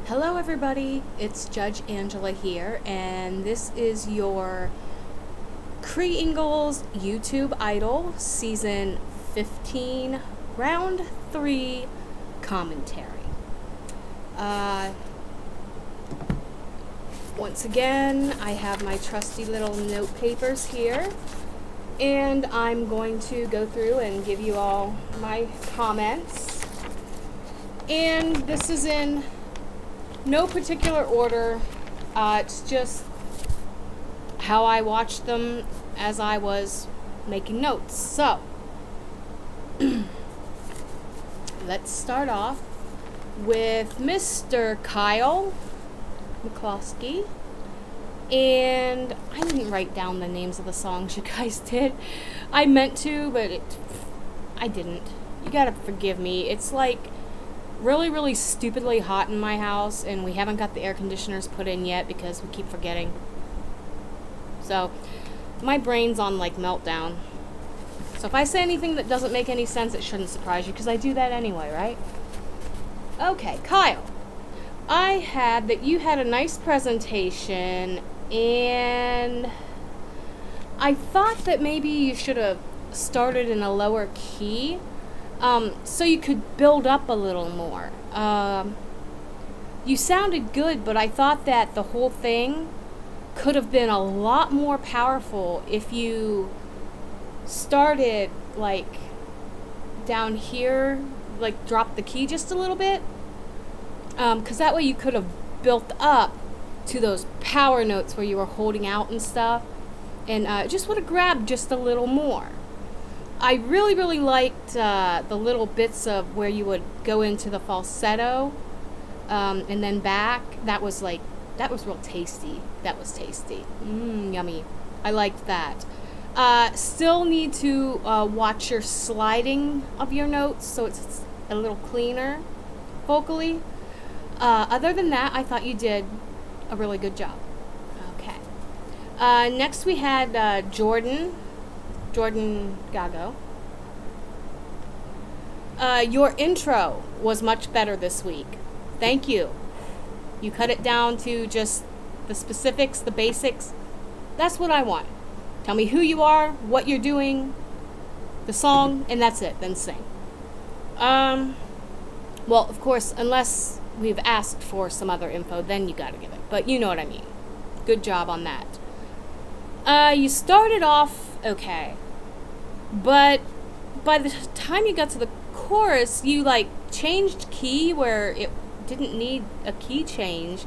Hello everybody, it's Judge Angela here, and this is your Cree Ingle's YouTube Idol Season 15 Round 3 commentary. Once again, I have my trusty little note papers here, and I'm going to go through and give you all my comments. And this is in no particular order. It's just how I watched them as I was making notes. So, let's start off with Mr. Kyle McCloskey. And I didn't write down the names of the songs you guys did. I meant to, but I didn't. You gotta forgive me. It's like really stupidly hot in my house, and we haven't got the air conditioners put in yet because we keep forgetting. So my brain's on like meltdown. So if I say anything that doesn't make any sense, it shouldn't surprise you because I do that anyway, right? Okay, Kyle, I had that you had a nice presentation, and I thought that maybe you should have started in a lower key, so you could build up a little more. You sounded good, but I thought that the whole thing could have been a lot more powerful if you started like down here, like drop the key just a little bit, because that way you could have built up to those power notes where you were holding out and stuff, and it just would have grabbed just a little more. I really liked the little bits of where you would go into the falsetto and then back. That was real tasty. That was tasty. Yummy. I liked that. Still need to watch your sliding of your notes so it's a little cleaner vocally. Other than that, I thought you did a really good job. Okay. Next we had Jordan Gago. Your intro was much better this week. Thank you. You cut it down to just the specifics, the basics. That's what I want. Tell me who you are, what you're doing, the song, and that's it. Then sing. Well, of course, unless we've asked for some other info, then you gotta give it. But you know what I mean. Good job on that. You started off okay, but by the time you got to the chorus, you like changed key where it didn't need a key change,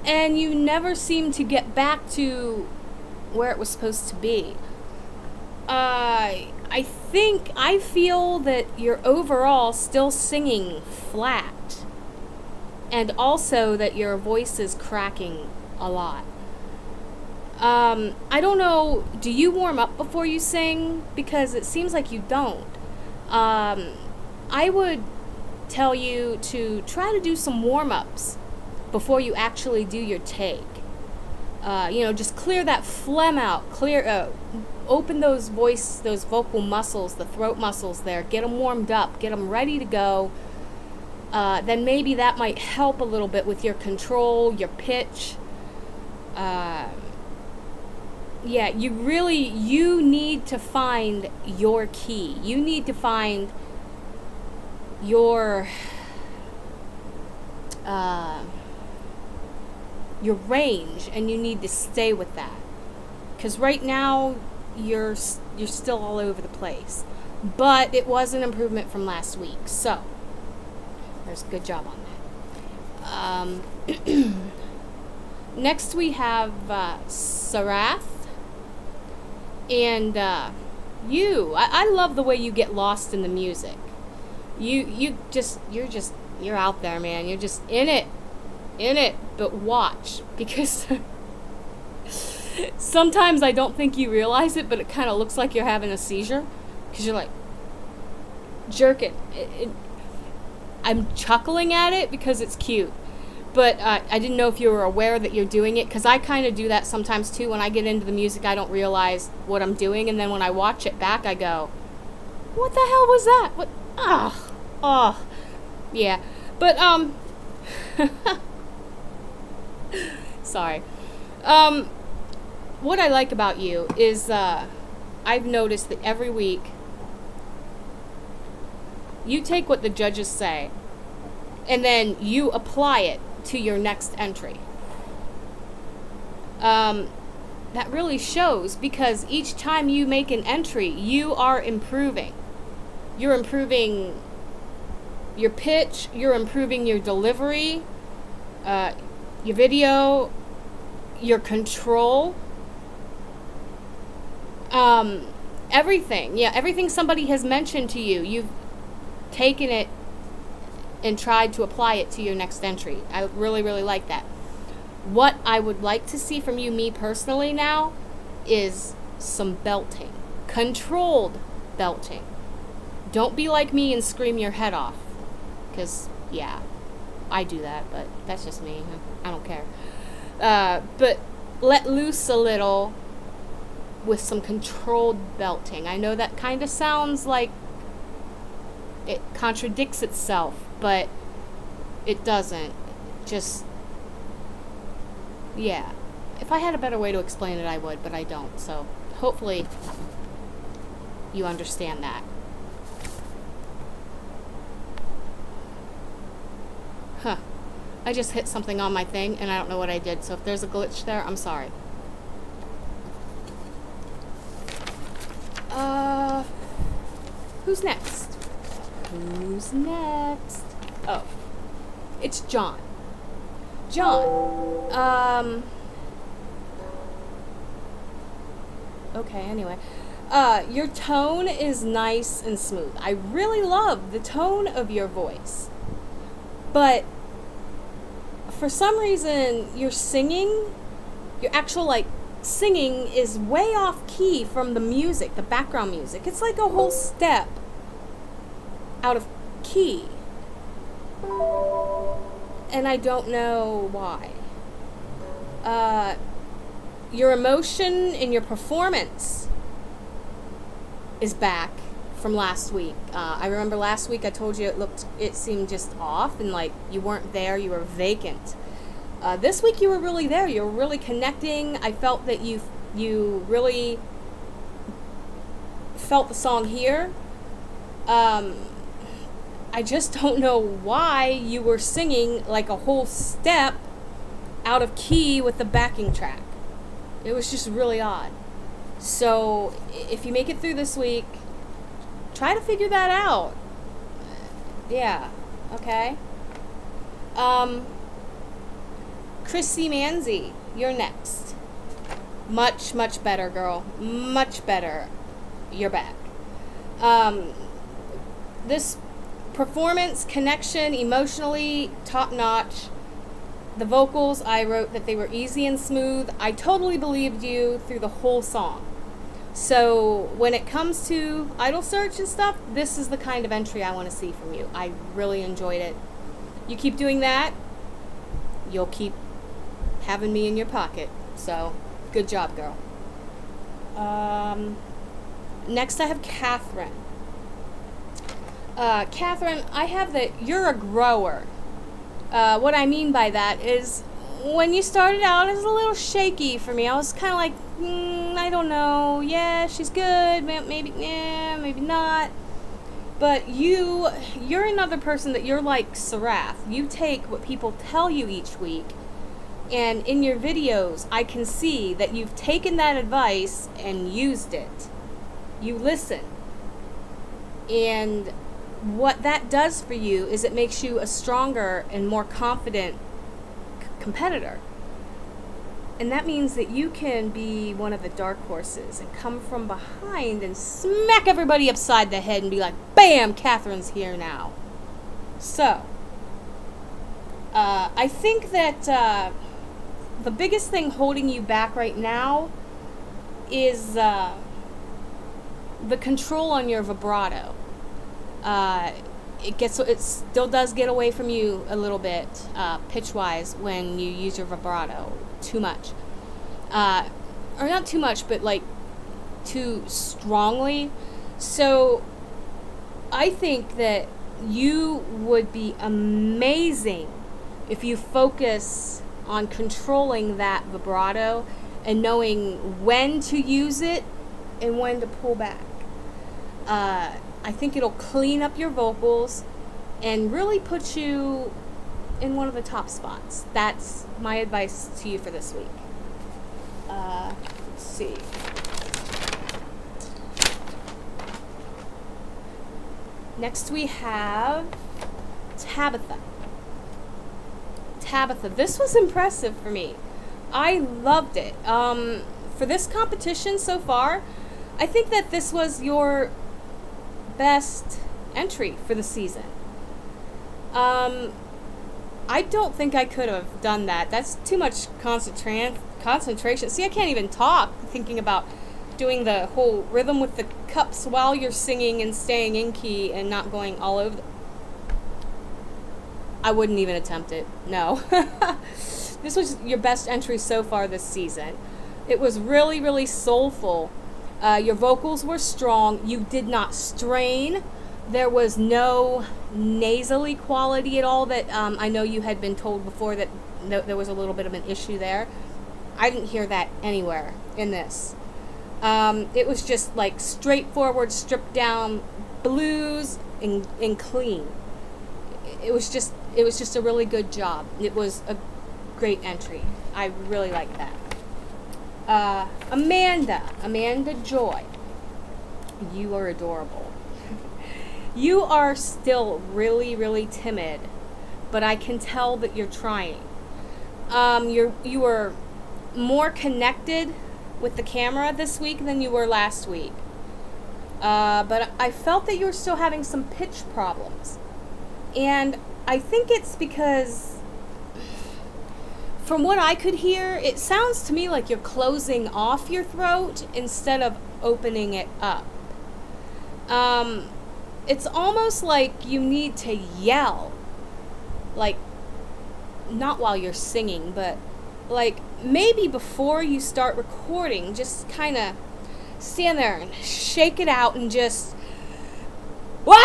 and you never seemed to get back to where it was supposed to be. I feel that you're overall still singing flat, and also that your voice is cracking a lot. I don't know, do you warm up before you sing? Because it seems like you don't. I would tell you to try to do some warm-ups before you actually do your take. Just clear that phlegm out, open those vocal muscles, the throat muscles there, get them warmed up, get them ready to go. Then maybe that might help a little bit with your control, your pitch. Yeah, you need to find your key. You need to find your range, and you need to stay with that. Because right now, you're still all over the place. But it was an improvement from last week, so there's a good job on that. Next we have Sarath. And I love the way you get lost in the music. You're out there, man. You're just in it, but watch, because sometimes I don't think you realize it, but it kind of looks like you're having a seizure, because you're like jerking. I'm chuckling at it because it's cute. But I didn't know if you were aware that you're doing it, because I kind of do that sometimes too. When I get into the music, I don't realize what I'm doing, and then when I watch it back, I go, what the hell was that? What? Oh, yeah. But Sorry. What I like about you is I've noticed that every week you take what the judges say and then you apply it to your next entry. That really shows, because each time you make an entry, you are improving. You're improving your pitch, you're improving your delivery, your video, your control, everything. Yeah, everything somebody has mentioned to you, you've taken it and tried to apply it to your next entry. I really, really like that. What I would like to see from you, me personally now, is some belting. Controlled belting. Don't be like me and scream your head off. Because, yeah, I do that, but that's just me. I don't care. But let loose a little with some controlled belting. I know that kind of sounds like it contradicts itself, but it doesn't. Just, yeah. If I had a better way to explain it, I would, but I don't. So hopefully you understand that. Huh. I just hit something on my thing, and I don't know what I did. So if there's a glitch there, I'm sorry. Who's next? Who's next? Oh. It's John. John. Okay, anyway. Your tone is nice and smooth. I really love the tone of your voice. But for some reason, your singing, your actual, like, singing is way off key from the music, the background music. It's like a whole step out of key. And I don't know why. Your emotion in your performance is back from last week. I remember last week I told you it seemed just off, and like you weren't there, you were vacant. This week you were really there, you were really connecting. I felt that you really felt the song here. I just don't know why you were singing like a whole step out of key with the backing track. It was just really odd. So if you make it through this week, try to figure that out. Yeah, okay. Chrissy Manzi, you're next. Much, much better, girl. Much better. You're back. This performance, connection, emotionally, top-notch. The vocals, I wrote that they were easy and smooth. I totally believed you through the whole song. So when it comes to Idol Search and stuff, this is the kind of entry I want to see from you. I really enjoyed it. You keep doing that, you'll keep having me in your pocket. So, good job, girl. Next I have Catherine. Catherine, I have that you're a grower. What I mean by that is, when you started out, it was a little shaky for me. I was kind of like, I don't know. Yeah, she's good. Maybe, yeah, maybe not. But you're another person that you're like Sarath. You take what people tell you each week, and in your videos, I can see that you've taken that advice and used it. You listen. And what that does for you is it makes you a stronger and more confident competitor. And that means that you can be one of the dark horses and come from behind and smack everybody upside the head and be like, bam, Catherine's here now. So, I think that the biggest thing holding you back right now is the control on your vibrato. It still does get away from you a little bit, pitch-wise, when you use your vibrato too much. Or not too much, but like too strongly. So I think that you would be amazing if you focus on controlling that vibrato and knowing when to use it and when to pull back. I think it'll clean up your vocals and really put you in one of the top spots. That's my advice to you for this week. Let's see. Next we have Tabitha. Tabitha, this was impressive for me. I loved it. For this competition so far, I think that this was your best entry for the season. I don't think I could have done that. That's too much concentration. See, I can't even talk thinking about doing the whole rhythm with the cups while you're singing and staying in key and not going all over. I wouldn't even attempt it. No. This was your best entry so far this season. It was really, really soulful. Your vocals were strong. You did not strain. There was no nasally quality at all that I know you had been told before that there was a little bit of an issue there. I didn't hear that anywhere in this. It was just like straightforward, stripped down blues and clean. It was just a really good job. It was a great entry. I really like that. Amanda Joy, you are adorable. You are still really, really timid, but I can tell that you're trying. You were more connected with the camera this week than you were last week. But I felt that you were still having some pitch problems. And I think it's because, from what I could hear, it sounds to me like you're closing off your throat instead of opening it up. It's almost like you need to yell. Like, not while you're singing, but like maybe before you start recording, just kind of stand there and shake it out and just Wah!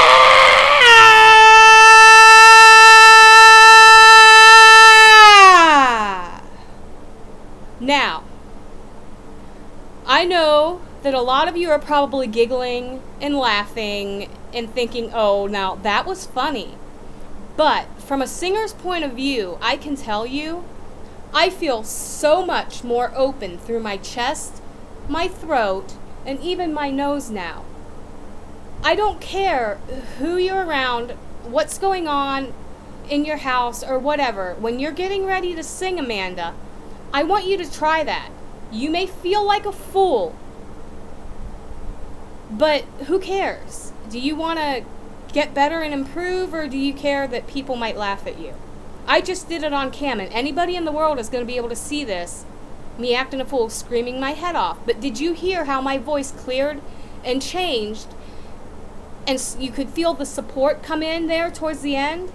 Now, I know that a lot of you are probably giggling and laughing and thinking, oh, now that was funny. But from a singer's point of view, I can tell you, I feel so much more open through my chest, my throat, and even my nose now. I don't care who you're around, what's going on in your house or whatever. When you're getting ready to sing, Amanda, I want you to try that. You may feel like a fool, but who cares? Do you want to get better and improve, or do you care that people might laugh at you? I just did it on cam, and anybody in the world is going to be able to see this, me acting a fool, screaming my head off. But did you hear how my voice cleared and changed, and you could feel the support come in there towards the end?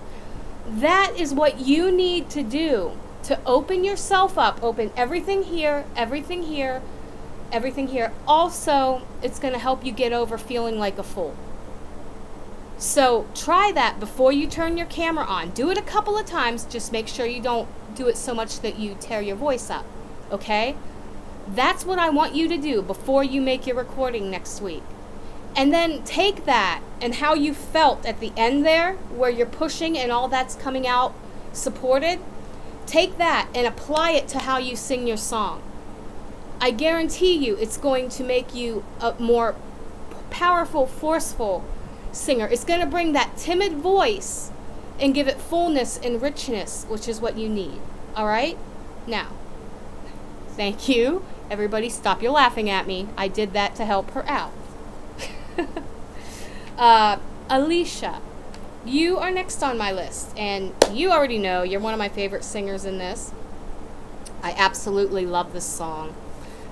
That is what you need to do to open yourself up, open everything here, everything here, everything here. Also, it's going to help you get over feeling like a fool. So try that before you turn your camera on. Do it a couple of times. Just make sure you don't do it so much that you tear your voice up. Okay? That's what I want you to do before you make your recording next week. And then take that and how you felt at the end there, where you're pushing and all that's coming out supported. Take that and apply it to how you sing your song. I guarantee you it's going to make you a more powerful, forceful singer. It's going to bring that timid voice and give it fullness and richness, which is what you need. All right? Now, thank you. Everybody stop your laughing at me. I did that to help her out. Alicia, you are next on my list, and you already know you're one of my favorite singers in this. I absolutely love this song.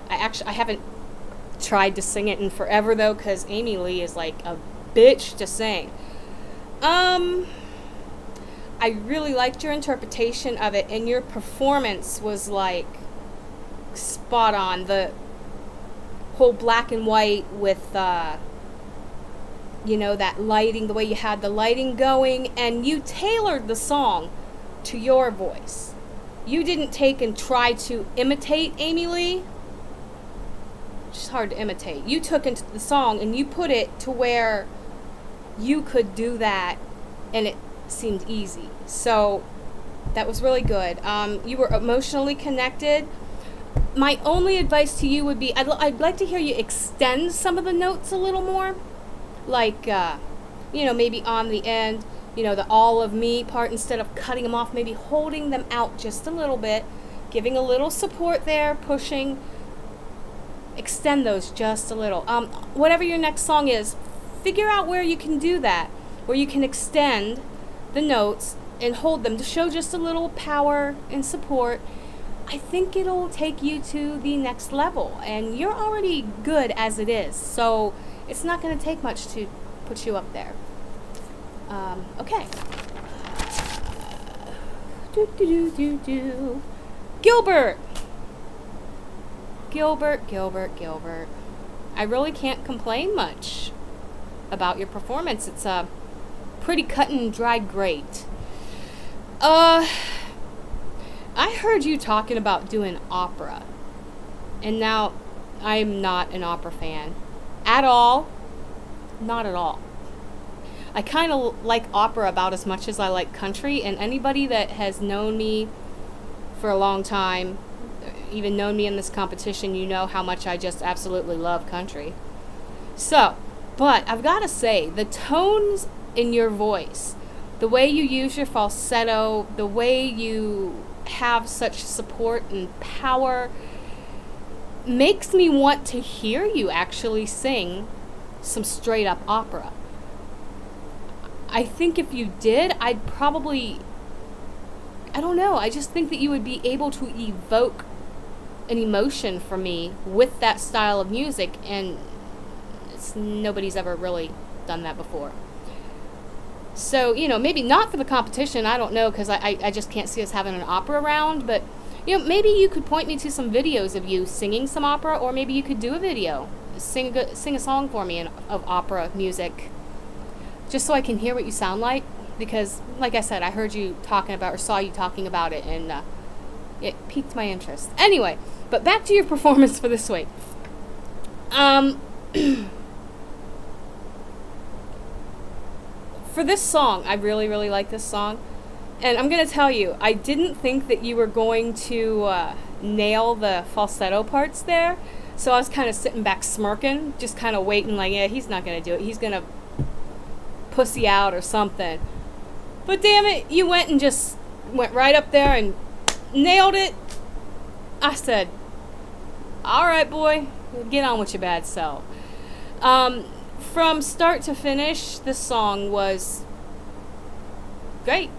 I haven't tried to sing it in forever though, because Amy Lee is like a bitch to sing. I really liked your interpretation of it, and your performance was like spot on. The whole black and white with you know, that lighting, the way you had the lighting going, and you tailored the song to your voice. You didn't take and try to imitate Amy Lee. It's hard to imitate. You took into the song and you put it to where you could do that, and it seemed easy. So that was really good. You were emotionally connected. My only advice to you would be, I'd like to hear you extend some of the notes a little more. Like, you know, maybe on the end, you know, the all of me part, instead of cutting them off, maybe holding them out just a little bit, giving a little support there, pushing, extend those just a little. Whatever your next song is, figure out where you can do that, where you can extend the notes and hold them to show just a little power and support. I think it'll take you to the next level, and you're already good as it is, so it's not going to take much to put you up there. Okay. Gilbert. Gilbert. I really can't complain much about your performance. It's a pretty cut and dried great. I heard you talking about doing opera, and now I'm not an opera fan at all. Not at all. I kind of like opera about as much as I like country, and anybody that has known me for a long time, even known me in this competition, you know how much I just absolutely love country. So, but I've got to say, the tones in your voice, the way you use your falsetto, the way you have such support and power, makes me want to hear you actually sing some straight up opera. I think if you did, I'd probably, I don't know, I just think that you would be able to evoke an emotion from me with that style of music, and nobody's ever really done that before. So, you know, maybe not for the competition, I don't know, because I just can't see us having an opera round, but, you know, maybe you could point me to some videos of you singing some opera, or maybe you could do a video, sing a song for me of opera music, just so I can hear what you sound like, because, like I said, I heard you talking about, or saw you talking about it, and it piqued my interest. Anyway, but back to your performance for this week. For this song, I really, really like this song. And I'm going to tell you, I didn't think that you were going to nail the falsetto parts there. So I was kind of sitting back smirking, just kind of waiting like, yeah, he's not going to do it. He's going to pussy out or something. But damn it, you went and just went right up there and nailed it. I said, all right, boy, get on with your bad self. From start to finish, this song was great.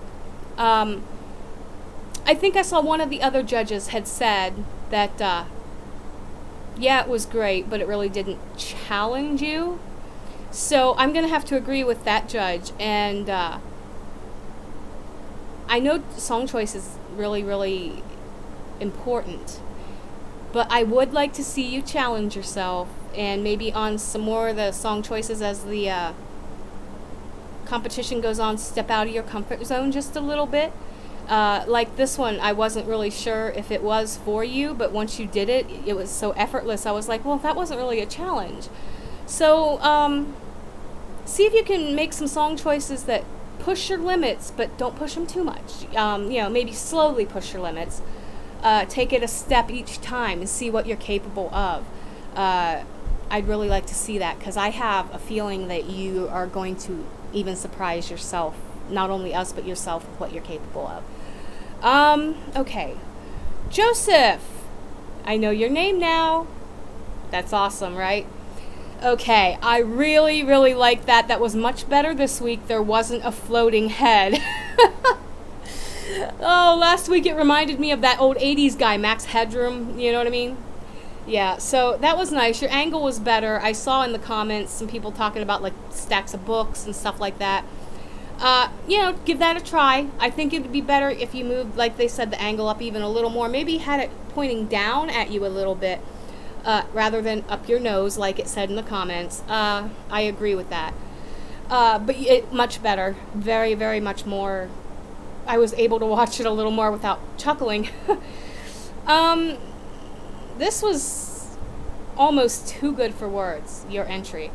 I think I saw one of the other judges had said that, yeah, it was great, but it really didn't challenge you. So I'm going to have to agree with that judge. And I know song choice is really, really important, but I would like to see you challenge yourself, and maybe on some more of the song choices as the competition goes on, step out of your comfort zone just a little bit. Like this one, I wasn't really sure if it was for you, but once you did it, it was so effortless. I was like, well, that wasn't really a challenge. So see if you can make some song choices that push your limits, but don't push them too much. You know, maybe slowly push your limits. Take it a step each time and see what you're capable of. I'd really like to see that, because I have a feeling that you are going to even surprise yourself, not only us, but yourself, with what you're capable of. Okay. Joseph, I know your name now. That's awesome, right? Okay, I really, really like that. That was much better this week. There wasn't a floating head. Oh, last week it reminded me of that old 80s guy, Max Headroom, you know what I mean? Yeah, so that was nice. Your angle was better. I saw in the comments some people talking about like stacks of books and stuff like that. You know, give that a try. I think it would be better if you moved, like they said, the angle up even a little more. Maybe had it pointing down at you a little bit, rather than up your nose like it said in the comments. I agree with that. But much better. Very, very much more I was able to watch it a little more without chuckling. This was almost too good for words, your entry.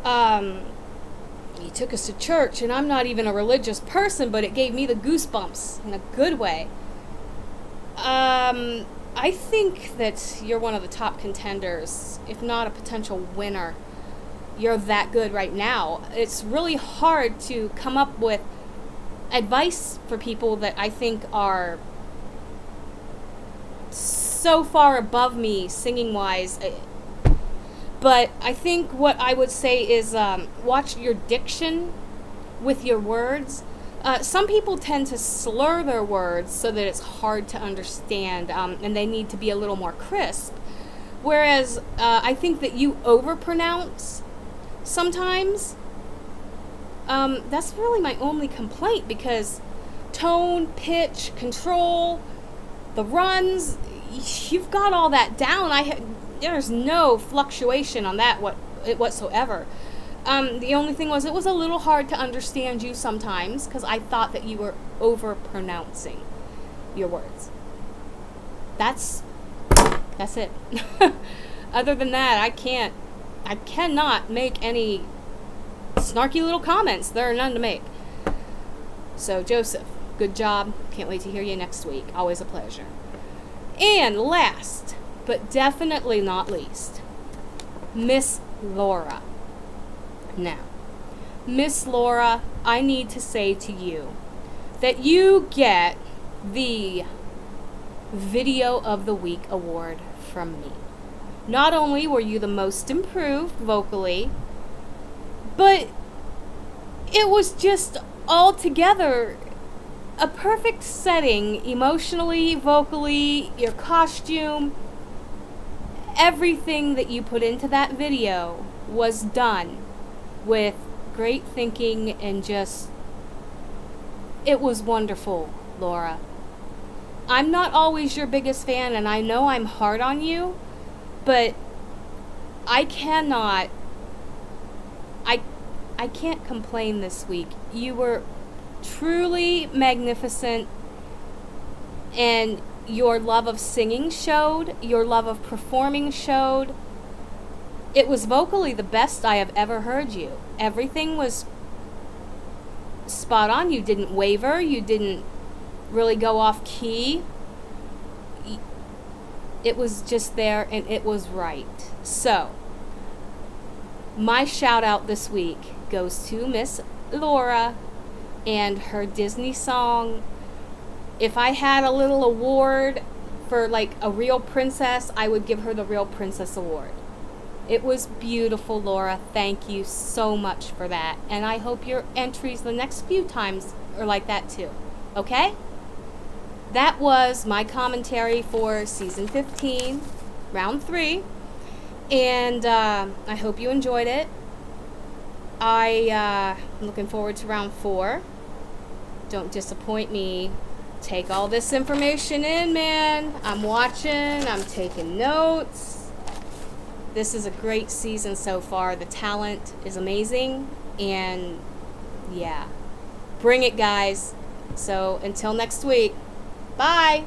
You took us to church, and I'm not even a religious person, but it gave me the goosebumps in a good way. I think that you're one of the top contenders, if not a potential winner. You're that good right now. It's really hard to come up with advice for people that I think are so far above me singing wise. But I think what I would say is watch your diction with your words. Some people tend to slur their words so that it's hard to understand, and they need to be a little more crisp. Whereas I think that you overpronounce sometimes. That's really my only complaint, because tone, pitch, control, the runs, you've got all that down. There's no fluctuation on that whatsoever. The only thing was, it was a little hard to understand you sometimes, because I thought that you were overpronouncing your words. That's it. Other than that, I cannot make any snarky little comments. There are none to make. So, Joseph, good job. Can't wait to hear you next week. Always a pleasure. And last, but definitely not least, Miss Laura. Now, Miss Laura, I need to say to you that you get the Video of the Week award from me. Not only were you the most improved vocally, but it was just altogether a perfect setting, emotionally, vocally, your costume, everything that you put into that video was done with great thinking, and just, it was wonderful, Laura. I'm not always your biggest fan, and I know I'm hard on you, but I can't complain this week. You were truly magnificent, and your love of singing showed, your love of performing showed. It was vocally the best I have ever heard you. Everything was spot on. You didn't waver. You didn't really go off key. It was just there, and it was right. So, my shout out this week goes to Miss Laura and her Disney song. If I had a little award for like a real princess, I would give her the Real Princess Award. It was beautiful, Laura. Thank you so much for that. And I hope your entries the next few times are like that too. Okay? That was my commentary for Season 15, Round 3. And I hope you enjoyed it. I'm looking forward to Round 4. Don't disappoint me. Take all this information in, man. I'm watching. I'm taking notes. This is a great season so far. The talent is amazing. And yeah, bring it, guys. So until next week, bye.